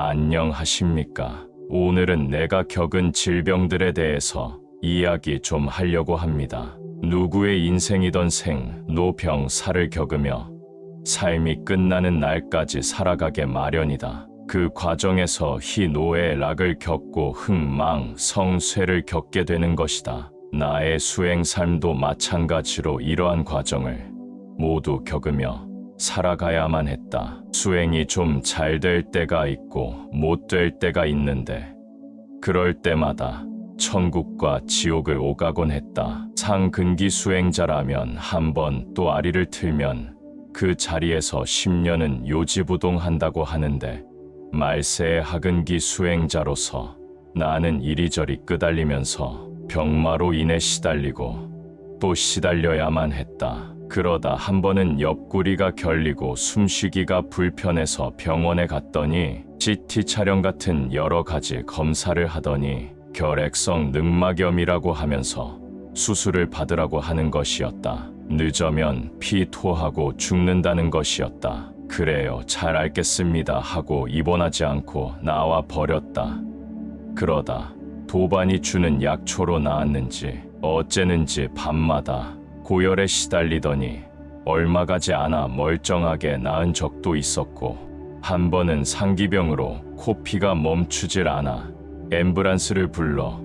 안녕하십니까. 오늘은 내가 겪은 질병들에 대해서 이야기 좀 하려고 합니다. 누구의 인생이던 생, 노, 병, 사를 겪으며 삶이 끝나는 날까지 살아가게 마련이다. 그 과정에서 희, 노의 락을 겪고 흥망, 성쇠를 겪게 되는 것이다. 나의 수행 삶도 마찬가지로 이러한 과정을 모두 겪으며 살아가야만 했다. 수행이 좀 잘 될 때가 있고 못 될 때가 있는데 그럴 때마다 천국과 지옥을 오가곤 했다. 상근기 수행자라면 한 번 또 아리를 틀면 그 자리에서 10년은 요지부동한다고 하는데 말세의 하근기 수행자로서 나는 이리저리 끄달리면서 병마로 인해 시달리고 또 시달려야만 했다. 그러다 한 번은 옆구리가 결리고 숨쉬기가 불편해서 병원에 갔더니 CT 촬영 같은 여러 가지 검사를 하더니 결핵성 늑막염이라고 하면서 수술을 받으라고 하는 것이었다. 늦으면 피 토하고 죽는다는 것이었다. 그래요, 잘 알겠습니다 하고 입원하지 않고 나와 버렸다. 그러다 도반이 주는 약초로 나았는지 어째는지 밤마다 고열에 시달리더니 얼마 가지 않아 멀쩡하게 나은 적도 있었고 한 번은 상기병으로 코피가 멈추질 않아 앰뷸런스를 불러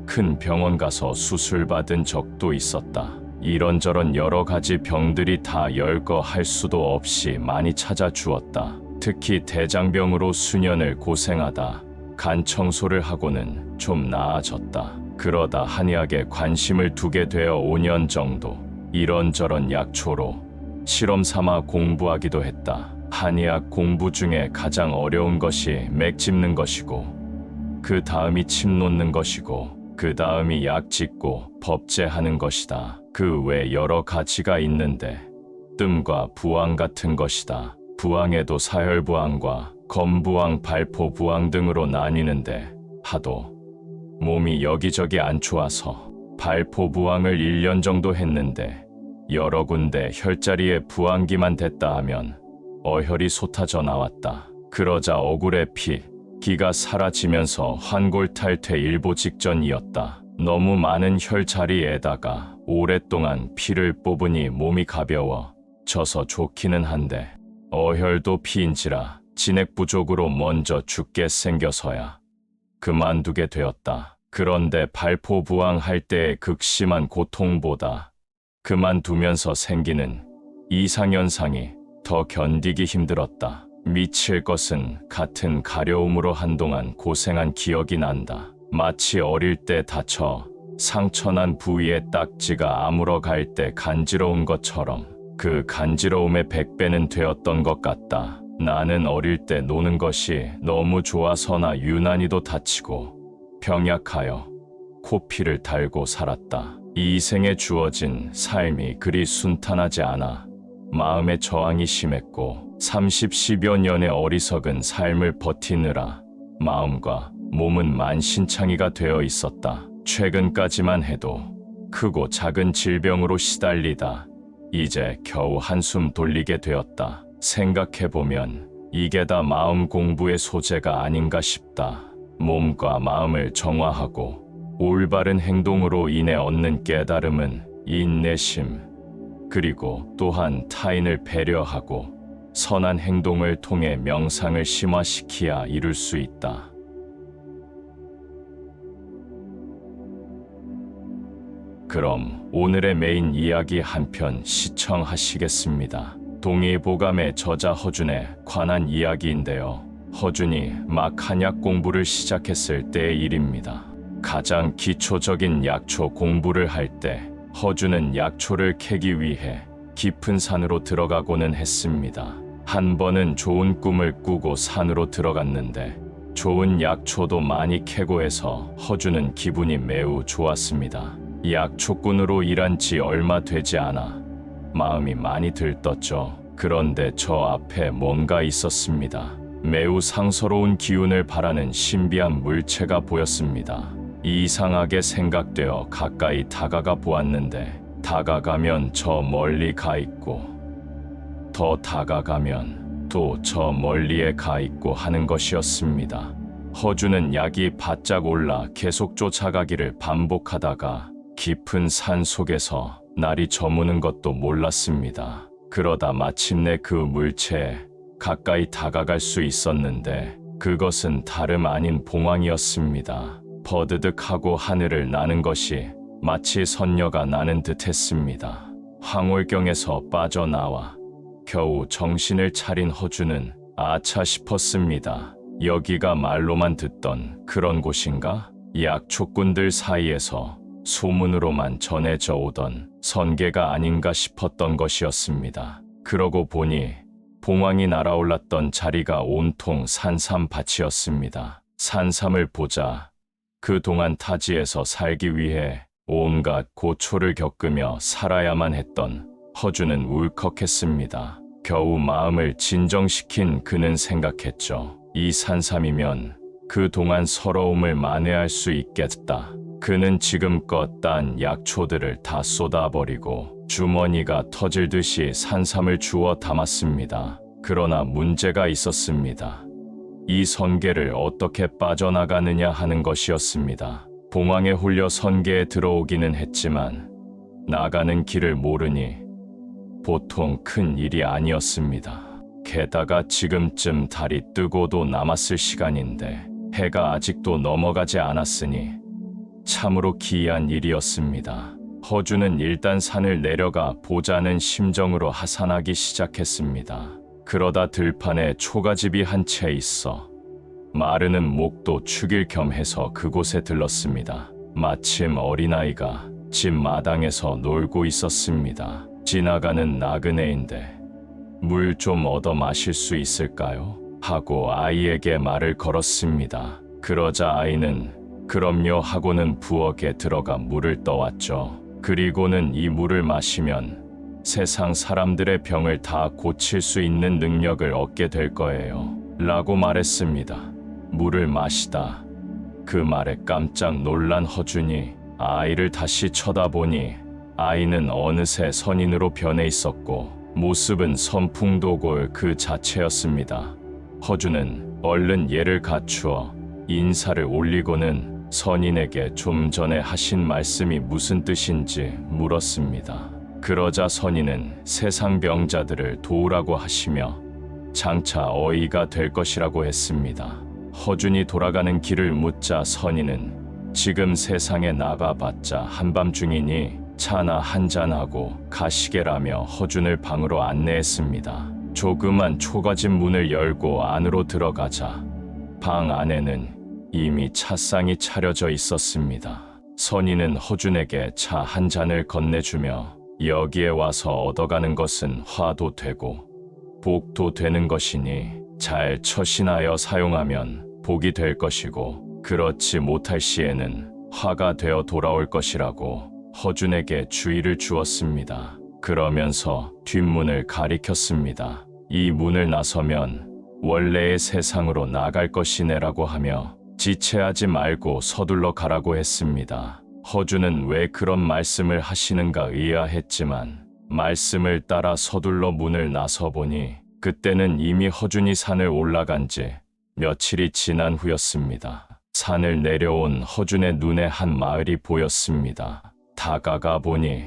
큰 병원 가서 수술받은 적도 있었다. 이런저런 여러 가지 병들이 다 열거할 수도 없이 많이 찾아주었다. 특히 대장병으로 수년을 고생하다 간 청소를 하고는 좀 나아졌다. 그러다 한의학에 관심을 두게 되어 5년 정도 이런저런 약초로 실험 삼아 공부하기도 했다. 한의학 공부 중에 가장 어려운 것이 맥 짚는 것이고 그 다음이 침 놓는 것이고 그 다음이 약 짓고 법제하는 것이다. 그 외 여러 가지가 있는데 뜸과 부항 같은 것이다. 부항에도 사혈부항과 검부항, 발포부항 등으로 나뉘는데 하도 몸이 여기저기 안 좋아서 발포부항을 1년 정도 했는데 여러 군데 혈자리에 부항기만 됐다 하면 어혈이 솟아져 나왔다. 그러자 억울해 기가 사라지면서 환골탈퇴 일보 직전이었다. 너무 많은 혈자리에다가 오랫동안 피를 뽑으니 몸이 가벼워져서 좋기는 한데 어혈도 피인지라 진액 부족으로 먼저 죽게 생겨서야 그만두게 되었다. 그런데 발포부항할 때의 극심한 고통보다 그만두면서 생기는 이상현상이 더 견디기 힘들었다. 미칠 것은 같은 가려움으로 한동안 고생한 기억이 난다. 마치 어릴 때 다쳐 상처난 부위에 딱지가 아물어 갈 때 간지러운 것처럼 그 간지러움의 100배는 되었던 것 같다. 나는 어릴 때 노는 것이 너무 좋아서나 유난히도 다치고 병약하여 코피를 달고 살았다. 이 생에 주어진 삶이 그리 순탄하지 않아 마음의 저항이 심했고 30여 년의 어리석은 삶을 버티느라 마음과 몸은 만신창이가 되어 있었다. 최근까지만 해도 크고 작은 질병으로 시달리다 이제 겨우 한숨 돌리게 되었다. 생각해보면 이게 다 마음 공부의 소재가 아닌가 싶다. 몸과 마음을 정화하고 올바른 행동으로 인해 얻는 깨달음은 인내심, 그리고 또한 타인을 배려하고 선한 행동을 통해 명상을 심화시키야 이룰 수 있다. 그럼 오늘의 메인 이야기 한 편 시청하시겠습니다. 동의보감의 저자 허준에 관한 이야기인데요. 허준이 막 한약 공부를 시작했을 때의 일입니다. 가장 기초적인 약초 공부를 할 때 허준은 약초를 캐기 위해 깊은 산으로 들어가고는 했습니다. 한 번은 좋은 꿈을 꾸고 산으로 들어갔는데 좋은 약초도 많이 캐고 해서 허준은 기분이 매우 좋았습니다. 약초꾼으로 일한 지 얼마 되지 않아 마음이 많이 들떴죠. 그런데 저 앞에 뭔가 있었습니다. 매우 상서로운 기운을 발하는 신비한 물체가 보였습니다. 이상하게 생각되어 가까이 다가가 보았는데 다가가면 저 멀리 가 있고 더 다가가면 또 저 멀리에 가 있고 하는 것이었습니다. 허준은 약이 바짝 올라 계속 쫓아가기를 반복하다가 깊은 산 속에서 날이 저무는 것도 몰랐습니다. 그러다 마침내 그 물체에 가까이 다가갈 수 있었는데 그것은 다름 아닌 봉황이었습니다. 버드득하고 하늘을 나는 것이 마치 선녀가 나는 듯 했습니다. 황홀경에서 빠져나와 겨우 정신을 차린 허준은 아차 싶었습니다. 여기가 말로만 듣던 그런 곳인가? 약초꾼들 사이에서 소문으로만 전해져 오던 선계가 아닌가 싶었던 것이었습니다. 그러고 보니 봉황이 날아올랐던 자리가 온통 산삼밭이었습니다. 산삼을 보자 그동안 타지에서 살기 위해 온갖 고초를 겪으며 살아야만 했던 허준은 울컥했습니다. 겨우 마음을 진정시킨 그는 생각했죠. 이 산삼이면 그동안 서러움을 만회할 수 있겠다. 그는 지금껏 딴 약초들을 다 쏟아버리고 주머니가 터질 듯이 산삼을 주워 담았습니다. 그러나 문제가 있었습니다. 이 선계를 어떻게 빠져나가느냐 하는 것이었습니다. 봉황에 홀려 선계에 들어오기는 했지만 나가는 길을 모르니 보통 큰 일이 아니었습니다. 게다가 지금쯤 달이 뜨고도 남았을 시간인데 해가 아직도 넘어가지 않았으니 참으로 기이한 일이었습니다. 허준은 일단 산을 내려가 보자는 심정으로 하산하기 시작했습니다. 그러다 들판에 초가집이 한 채 있어 마르는 목도 축일 겸 해서 그곳에 들렀습니다. 마침 어린아이가 집 마당에서 놀고 있었습니다. 지나가는 나그네인데 물 좀 얻어 마실 수 있을까요? 하고 아이에게 말을 걸었습니다. 그러자 아이는 그럼요 하고는 부엌에 들어가 물을 떠왔죠. 그리고는 이 물을 마시면 세상 사람들의 병을 다 고칠 수 있는 능력을 얻게 될 거예요. 라고 말했습니다. 물을 마시다. 그 말에 깜짝 놀란 허준이 아이를 다시 쳐다보니 아이는 어느새 선인으로 변해 있었고 모습은 선풍도골 그 자체였습니다. 허준은 얼른 예를 갖추어 인사를 올리고는 선인에게 좀 전에 하신 말씀이 무슨 뜻인지 물었습니다. 그러자 선인은 세상 병자들을 도우라고 하시며 장차 어이가 될 것이라고 했습니다. 허준이 돌아가는 길을 묻자 선인은 지금 세상에 나가봤자 한밤중이니 차나 한잔하고 가시게라며 허준을 방으로 안내했습니다. 조그만 초가집 문을 열고 안으로 들어가자 방 안에는 이미 차상이 차려져 있었습니다. 선인은 허준에게 차 한 잔을 건네주며 여기에 와서 얻어가는 것은 화도 되고 복도 되는 것이니 잘 처신하여 사용하면 복이 될 것이고 그렇지 못할 시에는 화가 되어 돌아올 것이라고 허준에게 주의를 주었습니다. 그러면서 뒷문을 가리켰습니다. 이 문을 나서면 원래의 세상으로 나갈 것이네라고 하며 지체하지 말고 서둘러 가라고 했습니다. 허준은 왜 그런 말씀을 하시는가 의아했지만 말씀을 따라 서둘러 문을 나서보니 그때는 이미 허준이 산을 올라간 지 며칠이 지난 후였습니다. 산을 내려온 허준의 눈에 한 마을이 보였습니다. 다가가 보니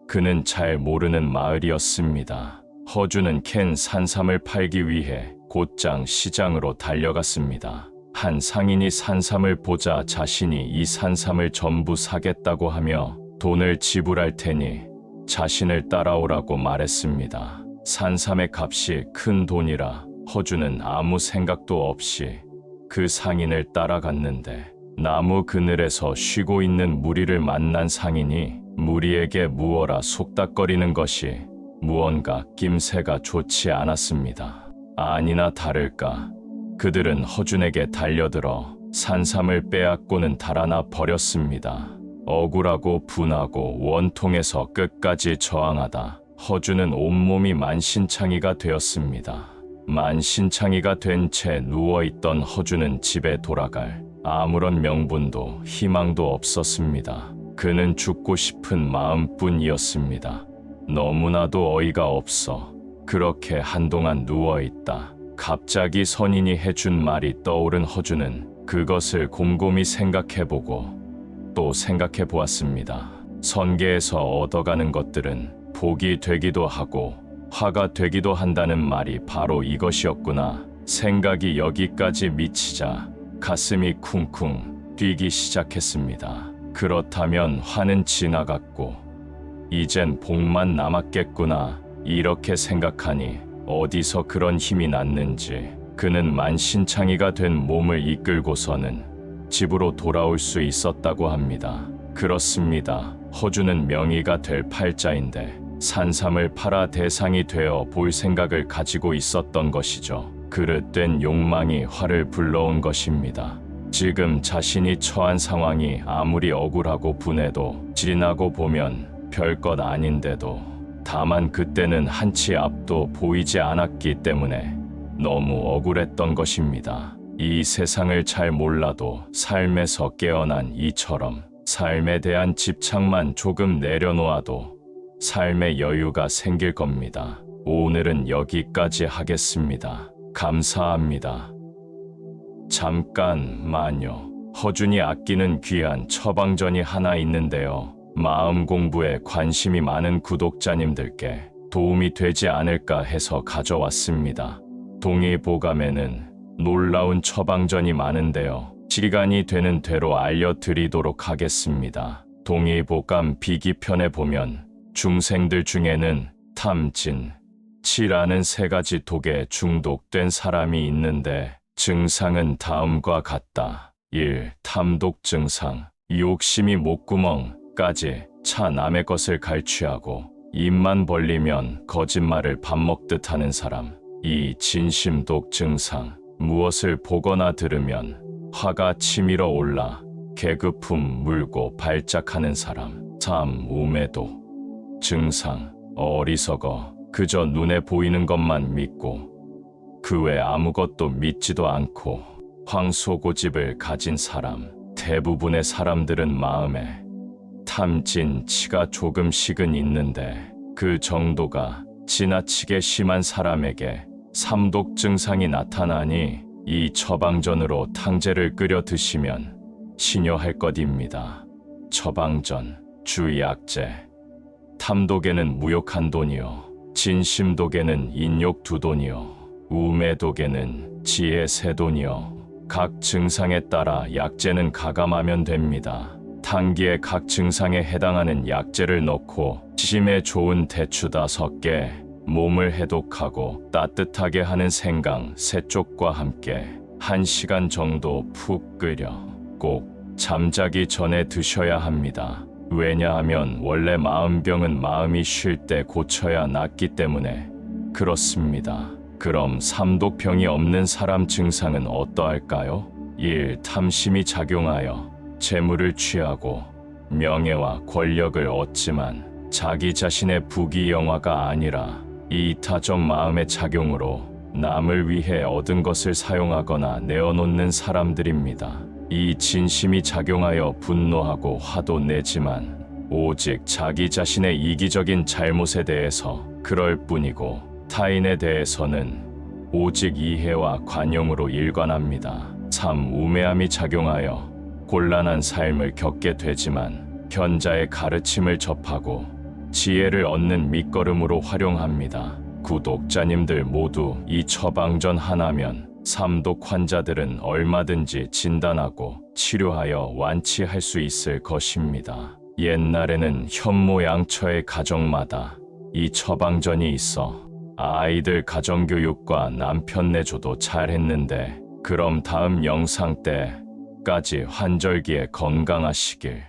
그는 잘 모르는 마을이었습니다. 허준은 캔 산삼을 팔기 위해 곧장 시장으로 달려갔습니다. 한 상인이 산삼을 보자 자신이 이 산삼을 전부 사겠다고 하며 돈을 지불할 테니 자신을 따라오라고 말했습니다. 산삼의 값이 큰 돈이라 허준은 아무 생각도 없이 그 상인을 따라갔는데 나무 그늘에서 쉬고 있는 무리를 만난 상인이 무리에게 무어라 속닥거리는 것이 무언가 낌새가 좋지 않았습니다. 아니나 다를까 그들은 허준에게 달려들어 산삼을 빼앗고는 달아나 버렸습니다. 억울하고 분하고 원통에서 끝까지 저항하다 허준은 온몸이 만신창이가 되었습니다. 만신창이가 된 채 누워있던 허준은 집에 돌아갈 아무런 명분도 희망도 없었습니다. 그는 죽고 싶은 마음뿐이었습니다. 너무나도 어이가 없어 그렇게 한동안 누워있다 갑자기 선인이 해준 말이 떠오른 허준은 그것을 곰곰이 생각해보고 또 생각해 보았습니다. 선계에서 얻어가는 것들은 복이 되기도 하고 화가 되기도 한다는 말이 바로 이것이었구나. 생각이 여기까지 미치자 가슴이 쿵쿵 뛰기 시작했습니다. 그렇다면 화는 지나갔고 이젠 복만 남았겠구나. 이렇게 생각하니 어디서 그런 힘이 났는지 그는 만신창이가 된 몸을 이끌고서는 집으로 돌아올 수 있었다고 합니다. 그렇습니다. 허준은 명의가 될 팔자인데 산삼을 팔아 대상이 되어 볼 생각을 가지고 있었던 것이죠. 그릇된 욕망이 화를 불러온 것입니다. 지금 자신이 처한 상황이 아무리 억울하고 분해도 지나고 보면 별것 아닌데도 다만 그때는 한치 앞도 보이지 않았기 때문에 너무 억울했던 것입니다. 이 세상을 잘 몰라도 삶에서 깨어난 이처럼 삶에 대한 집착만 조금 내려놓아도 삶의 여유가 생길 겁니다. 오늘은 여기까지 하겠습니다. 감사합니다. 잠깐만요. 허준이 아끼는 귀한 처방전이 하나 있는데요. 마음 공부에 관심이 많은 구독자님들께 도움이 되지 않을까 해서 가져왔습니다. 동의보감에는 놀라운 처방전이 많은데요. 시간이 되는 대로 알려드리도록 하겠습니다. 동의보감 비기편에 보면 중생들 중에는 탐진, 치라는 세 가지 독에 중독된 사람이 있는데 증상은 다음과 같다. 1. 탐독 증상. 욕심이 목구멍까지 차 남의 것을 갈취하고 입만 벌리면 거짓말을 밥 먹듯 하는 사람. 2. 진심독 증상. 무엇을 보거나 들으면 화가 치밀어 올라 계급품 물고 발작하는 사람. 3. 우매독 증상. 어리석어 그저 눈에 보이는 것만 믿고 그 외 아무것도 믿지도 않고 황소고집을 가진 사람. 대부분의 사람들은 마음에 탐진, 치가 조금씩은 있는데 그 정도가 지나치게 심한 사람에게 삼독 증상이 나타나니 이 처방전으로 탕제를 끓여 드시면 신효할 것입니다. 처방전, 주약제. 탐독에는 무욕 1돈이요, 진심독에는 인욕 2돈이요, 우매독에는 지혜 3돈이요. 각 증상에 따라 약제는 가감하면 됩니다. 탕기에 각 증상에 해당하는 약제를 넣고 심에 좋은 대추 5개, 몸을 해독하고 따뜻하게 하는 생강 3쪽과 함께 1시간 정도 푹 끓여 꼭 잠자기 전에 드셔야 합니다. 왜냐하면 원래 마음병은 마음이 쉴 때 고쳐야 낫기 때문에 그렇습니다. 그럼 삼독병이 없는 사람 증상은 어떠할까요? 1. 탐심이 작용하여 재물을 취하고 명예와 권력을 얻지만 자기 자신의 부귀영화가 아니라 이타적 마음의 작용으로 남을 위해 얻은 것을 사용하거나 내어놓는 사람들입니다. 이 진심이 작용하여 분노하고 화도 내지만 오직 자기 자신의 이기적인 잘못에 대해서 그럴 뿐이고 타인에 대해서는 오직 이해와 관용으로 일관합니다. 3. 우매함이 작용하여 곤란한 삶을 겪게 되지만 현자의 가르침을 접하고 지혜를 얻는 밑거름으로 활용합니다. 구독자님들 모두 이 처방전 하나면 삼독 환자들은 얼마든지 진단하고 치료하여 완치할 수 있을 것입니다. 옛날에는 현모양처의 가정마다 이 처방전이 있어 아이들 가정교육과 남편 내조도 잘했는데 그럼 다음 영상 때까지 환절기에 건강하시길